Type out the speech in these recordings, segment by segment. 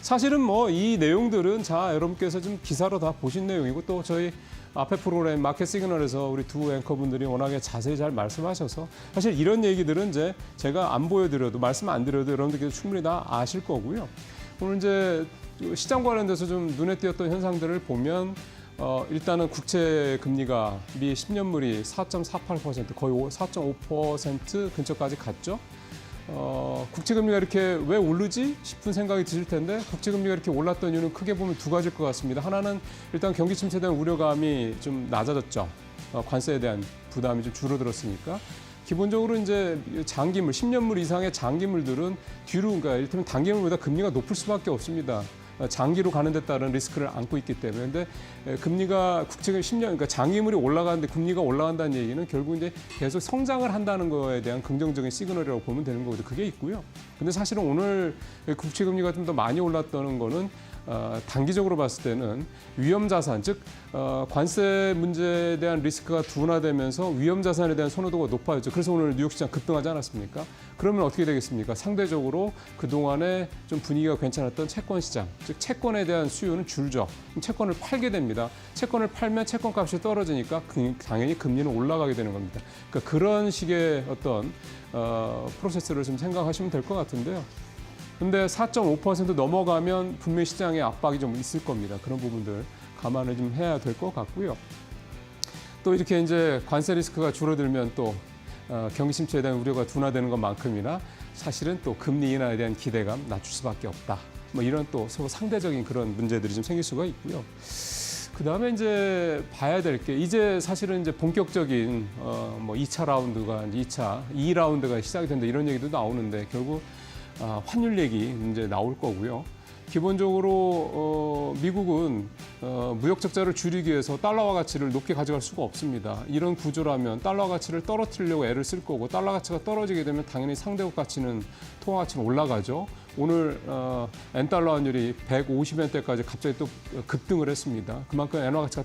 사실은 뭐 이 내용들은 자 여러분께서 좀 기사로 다 보신 내용이고 또 저희 앞에 프로그램 마켓 시그널에서 우리 두 앵커분들이 워낙에 자세히 잘 말씀하셔서 사실 이런 얘기들은 이제 제가 안 보여드려도 말씀 안 드려도 여러분들께서 충분히 다 아실 거고요. 오늘 이제 시장 관련돼서 좀 눈에 띄었던 현상들을 보면 일단은 국채 금리가 미 10년물이 4.48% 거의 4.5% 근처까지 갔죠. 국채금리가 이렇게 왜 오르지 싶은 생각이 드실 텐데 국채금리가 이렇게 올랐던 이유는 크게 보면 두 가지일 것 같습니다. 하나는 일단 경기 침체에 대한 우려감이 좀 낮아졌죠. 관세에 대한 부담이 좀 줄어들었으니까. 기본적으로 이제 장기물, 10년물 이상의 장기물들은 뒤로, 그러니까 이를테면 단기물보다 금리가 높을 수밖에 없습니다. 장기로 가는 데 따른 리스크를 안고 있기 때문에. 근데 금리가 국채금 10년, 그러니까 장기물이 올라가는데 금리가 올라간다는 얘기는 결국 이제 계속 성장을 한다는 거에 대한 긍정적인 시그널이라고 보면 되는 거거든요. 그게 있고요. 근데 사실은 오늘 국채금리가 좀 더 많이 올랐다는 거는 단기적으로 봤을 때는 위험자산, 즉 관세 문제에 대한 리스크가 둔화되면서 위험자산에 대한 선호도가 높아졌죠. 그래서 오늘 뉴욕 시장 급등하지 않았습니까? 그러면 어떻게 되겠습니까? 상대적으로 그동안에 좀 분위기가 괜찮았던 채권 시장, 즉 채권에 대한 수요는 줄죠. 채권을 팔게 됩니다. 채권을 팔면 채권 값이 떨어지니까 당연히 금리는 올라가게 되는 겁니다. 그러니까 그런 식의 어떤 프로세스를 좀 생각하시면 될 것 같은데요. 근데 4.5% 넘어가면 분명히 시장에 압박이 좀 있을 겁니다. 그런 부분들 감안을 좀 해야 될 것 같고요. 또 이렇게 이제 관세 리스크가 줄어들면 또 경기 침체에 대한 우려가 둔화되는 것만큼이나 사실은 또 금리 인하에 대한 기대감 낮출 수밖에 없다. 뭐 이런 또 서로 상대적인 그런 문제들이 좀 생길 수가 있고요. 그 다음에 이제 봐야 될 게 이제 사실은 이제 본격적인 뭐 2차 라운드가 2라운드가 시작이 된다 이런 얘기도 나오는데 결국 환율 얘기 이제 나올 거고요. 기본적으로 미국은 무역 적자를 줄이기 위해서 달러화 가치를 높게 가져갈 수가 없습니다. 이런 구조라면 달러 가치를 떨어뜨리려고 애를 쓸 거고 달러 가치가 떨어지게 되면 당연히 상대국 가치는 통화 가치는 올라가죠. 오늘 엔달러 환율이 150엔대까지 갑자기 또 급등을 했습니다. 그만큼 엔화 가치가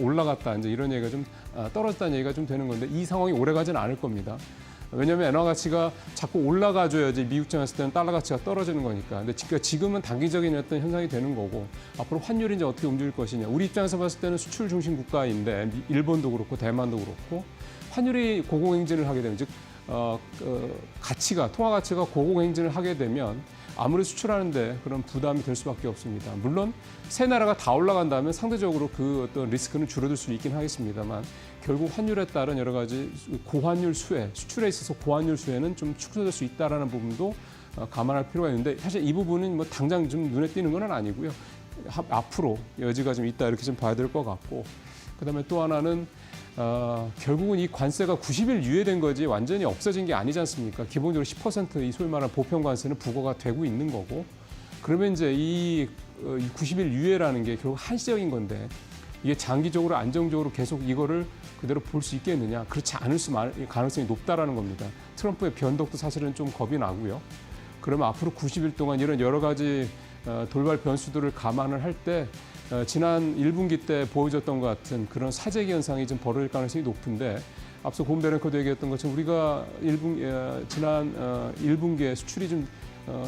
올라갔다 이제 이런 얘기가 좀 떨어졌다는 얘기가 좀 되는 건데 이 상황이 오래 가지는 않을 겁니다. 왜냐하면 엔화 가치가 자꾸 올라가줘야지 미국 입장에서 때는 달러 가치가 떨어지는 거니까. 근데 지금은 단기적인 어떤 현상이 되는 거고 앞으로 환율이 이제 어떻게 움직일 것이냐. 우리 입장에서 봤을 때는 수출 중심 국가인데 일본도 그렇고 대만도 그렇고 환율이 고공행진을 하게 되면 즉 통화 가치가 고공행진을 하게 되면 아무리 수출하는데 그런 부담이 될 수밖에 없습니다. 물론 세 나라가 다 올라간다면 상대적으로 그 어떤 리스크는 줄어들 수 있긴 하겠습니다만 결국 환율에 따른 여러 가지 고환율 수혜, 수출에 있어서 고환율 수혜는 좀 축소될 수 있다라는 부분도 감안할 필요가 있는데 사실 이 부분은 뭐 당장 좀 눈에 띄는 건 아니고요. 앞으로 여지가 좀 있다 이렇게 좀 봐야 될 것 같고 그다음에 또 하나는 결국은 이 관세가 90일 유예된 거지 완전히 없어진 게 아니지 않습니까? 기본적으로 10%이 소위 말하는 보편 관세는 부과가 되고 있는 거고 그러면 이제 이 90일 유예라는 게 결국 한시적인 건데 이게 장기적으로 안정적으로 계속 이거를 그대로 볼 수 있겠느냐? 그렇지 않을 가능성이 높다라는 겁니다. 트럼프의 변덕도 사실은 좀 겁이 나고요. 그러면 앞으로 90일 동안 이런 여러 가지 돌발 변수들을 감안을 할 때 지난 1분기 때 보여줬던 것 같은 그런 사재기 현상이 좀 벌어질 가능성이 높은데 앞서 곰베랭커도 얘기했던 것처럼 우리가 지난 1분기에 수출이 좀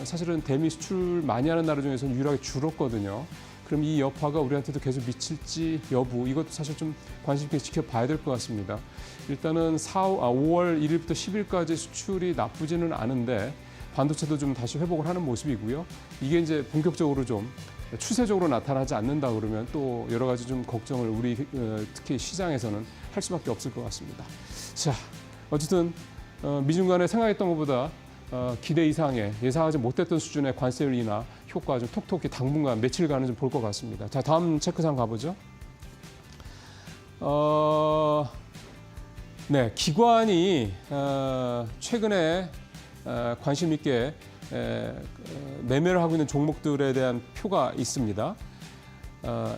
사실은 대미 수출 많이 하는 나라 중에서는 유일하게 줄었거든요. 그럼 이 여파가 우리한테도 계속 미칠지 여부 이것도 사실 좀 관심 있게 지켜봐야 될 것 같습니다. 일단은 5월 1일부터 10일까지 수출이 나쁘지는 않은데 반도체도 좀 다시 회복을 하는 모습이고요. 이게 이제 본격적으로 좀 추세적으로 나타나지 않는다 그러면 또 여러 가지 좀 걱정을 우리 특히 시장에서는 할 수밖에 없을 것 같습니다. 자, 어쨌든 미중 간에 생각했던 것보다 기대 이상의 예상하지 못했던 수준의 관세율 인하 효과 좀 톡톡히 당분간 며칠간은 좀 볼 것 같습니다. 자, 다음 체크상 가보죠. 네, 기관이 최근에 관심 있게 매매를 하고 있는 종목들에 대한 표가 있습니다.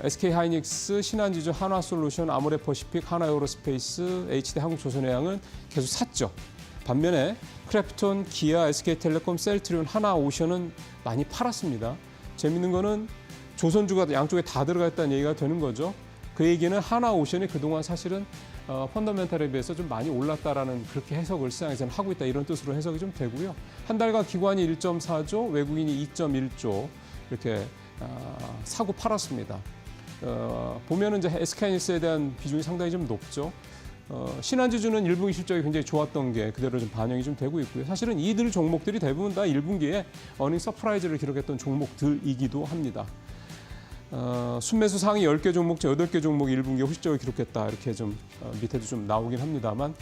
SK하이닉스, 신한지주, 한화솔루션, 아모레퍼시픽, 하나에어로스페이스, HD한국조선해양은 계속 샀죠. 반면에 크래프톤, 기아, SK텔레콤, 셀트리온, 하나오션은 많이 팔았습니다. 재밌는 거는 조선주가 양쪽에 다 들어가 있다는 얘기가 되는 거죠. 그 얘기는 하나오션이 그동안 사실은 펀더멘탈에 비해서 좀 많이 올랐다라는 그렇게 해석을 시장에서는 하고 있다 이런 뜻으로 해석이 좀 되고요. 한 달간 기관이 1.4조, 외국인이 2.1조, 이렇게 사고 팔았습니다. 보면은 이제 SK하이닉스에 대한 비중이 상당히 좀 높죠. 신한지주는 1분기 실적이 굉장히 좋았던 게 그대로 좀 반영이 좀 되고 있고요. 사실은 이들 종목들이 대부분 다 1분기에 어닝 서프라이즈를 기록했던 종목들이기도 합니다. 순매수 상위 10개 종목 중 8개 종목이 1분기에 후실적을 기록했다. 이렇게 좀 밑에도 좀 나오긴 합니다만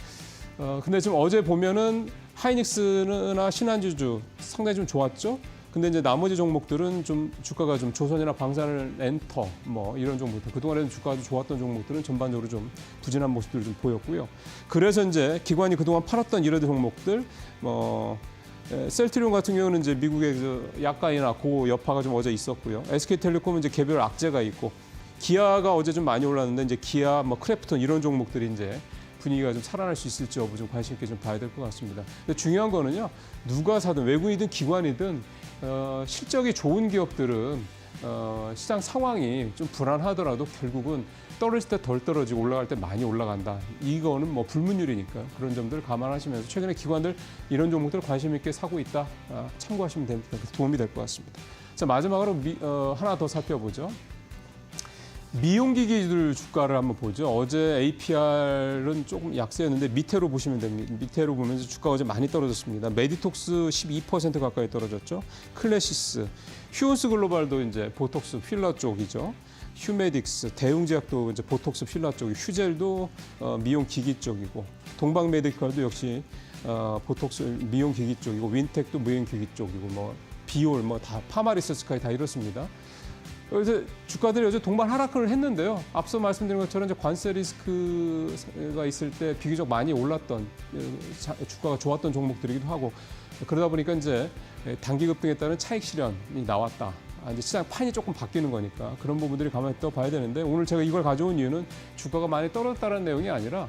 근데 지금 어제 보면은 하이닉스나 신한지주 상당히 좀 좋았죠. 근데 이제 나머지 종목들은 좀 주가가 좀 조선이나 방산을 엔터 뭐 이런 종목들 그동안에는 주가가 좀 좋았던 종목들은 전반적으로 좀 부진한 모습들을 좀 보였고요. 그래서 이제 기관이 그동안 팔았던 이런 종목들 셀트리온 같은 경우는 이제 미국의 약가이나 고 여파가 좀 어제 있었고요. SK텔레콤은 이제 개별 악재가 있고 기아가 어제 좀 많이 올랐는데 이제 기아 뭐 크래프톤 이런 종목들이 이제 분위기가 좀 살아날 수 있을지 여부 좀 관심 있게 좀 봐야 될 것 같습니다. 근데 중요한 거는요, 누가 사든 외국인이든 기관이든 실적이 좋은 기업들은 시장 상황이 좀 불안하더라도 결국은 떨어질 때 덜 떨어지고 올라갈 때 많이 올라간다. 이거는 뭐 불문율이니까 그런 점들을 감안하시면서 최근에 기관들 이런 종목들 관심 있게 사고 있다. 참고하시면 됩니다. 도움이 될 것 같습니다. 자, 마지막으로 하나 더 살펴보죠. 미용기기들 주가를 한번 보죠. 어제 APR은 조금 약세였는데 밑으로 보시면 됩니다. 밑으로 보면서 주가가 어제 많이 떨어졌습니다. 메디톡스 12% 가까이 떨어졌죠. 클래시스, 휴온스 글로벌도 이제 보톡스 필러 쪽이죠. 휴메딕스, 대웅제약도 이제 보톡스 필러 쪽이, 휴젤도 미용기기 쪽이고, 동방메디컬도 역시 보톡스 미용기기 쪽이고, 윈텍도 미용기기 쪽이고, 뭐 비올, 뭐 다 파마리서치까지 다 이렇습니다. 그래서 주가들이 어제 동반 하락을 했는데요. 앞서 말씀드린 것처럼 이제 관세 리스크가 있을 때 비교적 많이 올랐던 주가가 좋았던 종목들이기도 하고 그러다 보니까 이제 단기 급등에 따른 차익 실현이 나왔다. 이제 시장 판이 조금 바뀌는 거니까 그런 부분들이 가만히 또 봐야 되는데 오늘 제가 이걸 가져온 이유는 주가가 많이 떨어졌다는 내용이 아니라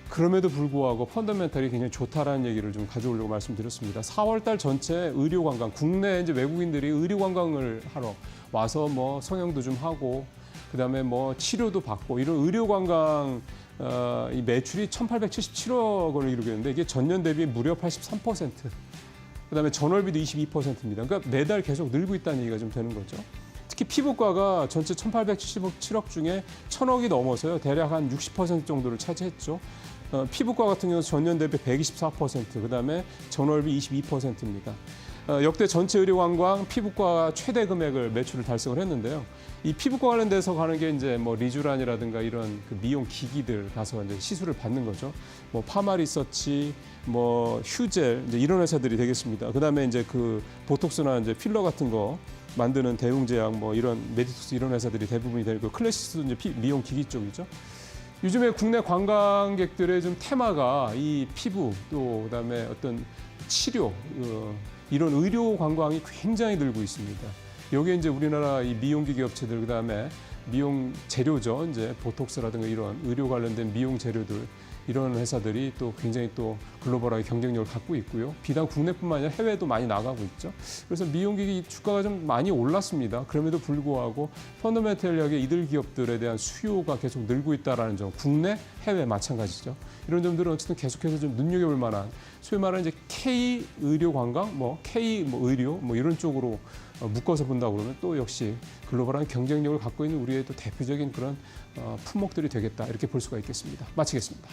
그럼에도 불구하고 펀더멘털이 굉장히 좋다라는 얘기를 좀 가져오려고 말씀드렸습니다. 4월 달 전체 의료 관광, 국내 이제 외국인들이 의료 관광을 하러 와서 뭐 성형도 좀 하고 그다음에 뭐 치료도 받고 이런 의료 관광 이 매출이 1,877억 원을 이루겠는데 이게 전년 대비 무려 83%. 그다음에 전월비도 22%입니다. 그러니까 매달 계속 늘고 있다는 얘기가 좀 되는 거죠. 특히 피부과가 전체 1,877억 중에 1,000억이 넘어서요. 대략 한 60% 정도를 차지했죠. 피부과 같은 경우는 전년 대비 124%, 그다음에 전월비 22%입니다. 역대 전체 의료관광 피부과 최대 금액을 매출을 달성을 했는데요. 이 피부과 관련돼서 가는 게 이제 뭐 리쥬란이라든가 이런 그 미용 기기들 가서 이제 시술을 받는 거죠. 뭐 파마리서치, 뭐 휴젤 이제 이런 회사들이 되겠습니다. 그다음에 이제 그 보톡스나 이제 필러 같은 거 만드는 대웅제약 뭐 이런 메디톡스 이런 회사들이 대부분이 되고 클래시스도 이제 미용 기기 쪽이죠. 요즘에 국내 관광객들의 좀 테마가 이 피부 또 그다음에 어떤 치료 이런 의료 관광이 굉장히 늘고 있습니다. 여기에 이제 우리나라 이 미용기기 업체들 그다음에 미용 재료죠. 이제 보톡스라든가 이런 의료 관련된 미용 재료들 이런 회사들이 또 굉장히 또 글로벌하게 경쟁력을 갖고 있고요. 비단 국내뿐만 아니라 해외도 많이 나가고 있죠. 그래서 미용기기 주가가 좀 많이 올랐습니다. 그럼에도 불구하고 펀더멘털하게 이들 기업들에 대한 수요가 계속 늘고 있다는 점, 국내, 해외 마찬가지죠. 이런 점들은 어쨌든 계속해서 좀 눈여겨볼 만한 소위 말하는 이제 K 의료 관광, 뭐 K 뭐 의료 뭐 이런 쪽으로 묶어서 본다 그러면 또 역시 글로벌한 경쟁력을 갖고 있는 우리의 또 대표적인 그런 품목들이 되겠다 이렇게 볼 수가 있겠습니다. 마치겠습니다.